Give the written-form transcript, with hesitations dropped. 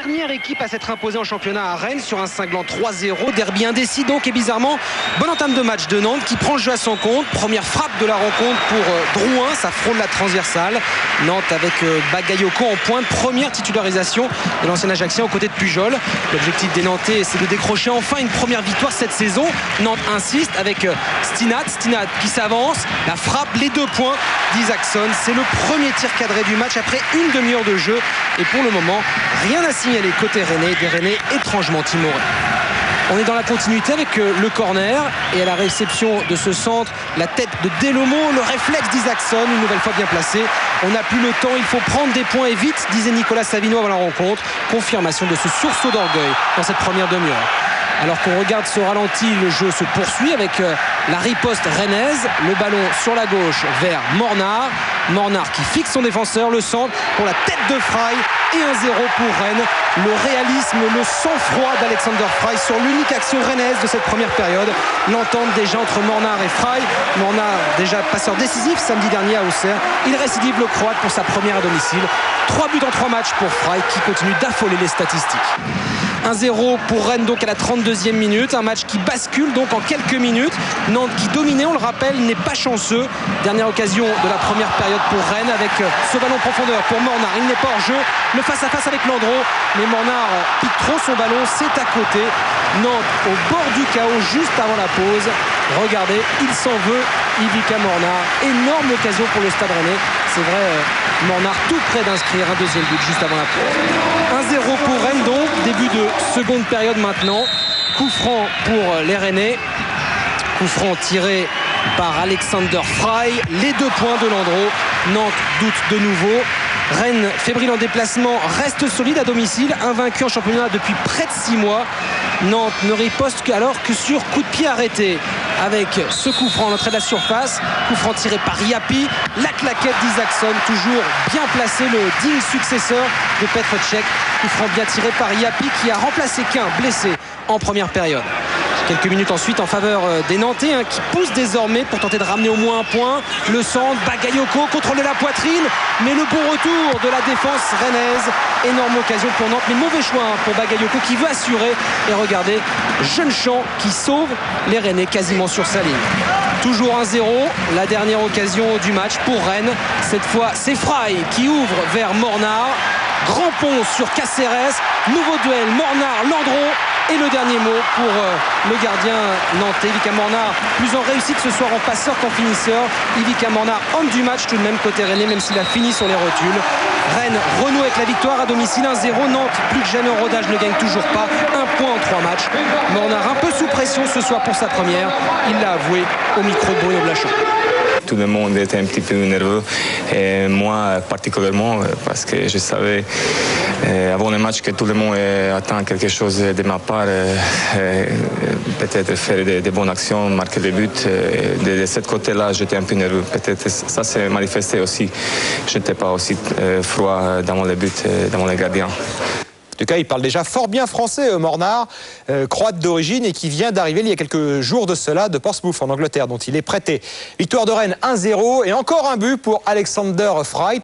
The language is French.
dernière équipe à s'être imposée en championnat à Rennes sur un cinglant 3-0. Derby indécis donc, et bizarrement, bonne entame de match de Nantes qui prend le jeu à son compte. Première frappe de la rencontre pour Drouin, ça frôle la transversale. Nantes avec Bagayoko en pointe, première titularisation de l'ancien Ajaxien aux côtés de Pujol. L'objectif des Nantais, c'est de décrocher enfin une première victoire cette saison. Nantes insiste avec Stinat qui s'avance, la frappe, les 2 points d'Isaacson. C'est le premier tir cadré du match après une demi-heure de jeu. Et pour le moment, rien à signaler côté Rennais, des Rennais étrangement timorés. On est dans la continuité avec le corner et à la réception de ce centre, la tête de Delomo, le réflexe d'Isaacson, une nouvelle fois bien placé. On n'a plus le temps, il faut prendre des points et vite, disait Nicolas Savino avant la rencontre. Confirmation de ce sursaut d'orgueil dans cette première demi-heure. Alors qu'on regarde ce ralenti, le jeu se poursuit avec la riposte rennaise. Le ballon sur la gauche vers Mornar. Mornar qui fixe son défenseur, le centre pour la tête de Fry et 1-0 pour Rennes. Le réalisme, le sang-froid d'Alexander Fry sur l'unique action rennaise de cette première période. L'entente déjà entre Mornar et Fry. Mornar déjà passeur décisif samedi dernier à Auxerre. Il récidive le Croate pour sa première à domicile. 3 buts en 3 matchs pour Fry qui continue d'affoler les statistiques. 1-0 pour Rennes donc à la 32e minute. Un match qui bascule donc en quelques minutes. Nantes qui dominait, on le rappelle, n'est pas chanceux. Dernière occasion de la première période pour Rennes avec ce ballon profondeur pour Mornar. Il n'est pas hors jeu. Le face-à-face avec Landreau. Mais Mornar pique trop son ballon, c'est à côté. Nantes au bord du chaos juste avant la pause. Regardez, il s'en veut, Ivica Mornar. Énorme occasion pour le Stade Rennais. C'est vrai, Mornar tout près d'inscrire un deuxième but juste avant la pause. 1-0 pour Rennes donc, début de seconde période maintenant. Coup franc pour les Rennais. Coup franc tiré par Alexander Fry. Les 2 points de Landreau. Nantes doute de nouveau. Rennes, fébrile en déplacement, reste solide à domicile, invaincu en championnat depuis près de 6 mois. Nantes ne riposte alors que sur coup de pied arrêté. Avec ce coup franc à l'entrée de la surface, coup franc tiré par Yapi, la claquette d'Isaacson, toujours bien placé, le digne successeur de Petr Cech. Coup franc bien tiré par Yapi qui a remplacé Quin, blessé en première période. Quelques minutes ensuite en faveur des Nantais qui poussent désormais pour tenter de ramener au moins un point. Le centre, Bagayoko contrôle la poitrine, mais le bon retour de la défense rennaise. Énorme occasion pour Nantes, mais mauvais choix pour Bagayoko qui veut assurer. Et regardez, Jeune-Champ qui sauve les Rennais quasiment sur sa ligne. Toujours 1-0, la dernière occasion du match pour Rennes. Cette fois, c'est Fry qui ouvre vers Mornar. Grand pont sur Caceres, nouveau duel, Mornar, Landreau. Et le dernier mot pour le gardien nantais, Ivica Mornar, plus en réussite ce soir en passeur qu'en finisseur. Ivica Mornar, homme du match tout de même côté Rennais, même s'il a fini sur les rotules. Rennes renoue avec la victoire à domicile 1-0. Nantes, plus que jamais en rodage, ne gagne toujours pas. 1 point en 3 matchs. Mornar un peu sous pression ce soir pour sa première. Il l'a avoué au micro de Bruno Blachot. Tout le monde était un petit peu nerveux, et moi particulièrement, parce que je savais avant le match que tout le monde attend quelque chose de ma part, peut-être faire des bonnes actions, marquer des buts. De ce côté-là, j'étais un peu nerveux. Peut-être ça s'est manifesté aussi. Je n'étais pas aussi froid dans les buts, dans les gardiens. En tout cas, il parle déjà fort bien français, Mornar, croate d'origine et qui vient d'arriver il y a quelques jours de cela de Portsmouth en Angleterre, dont il est prêté. Victoire de Rennes 1-0 et encore un but pour Alexander Fry.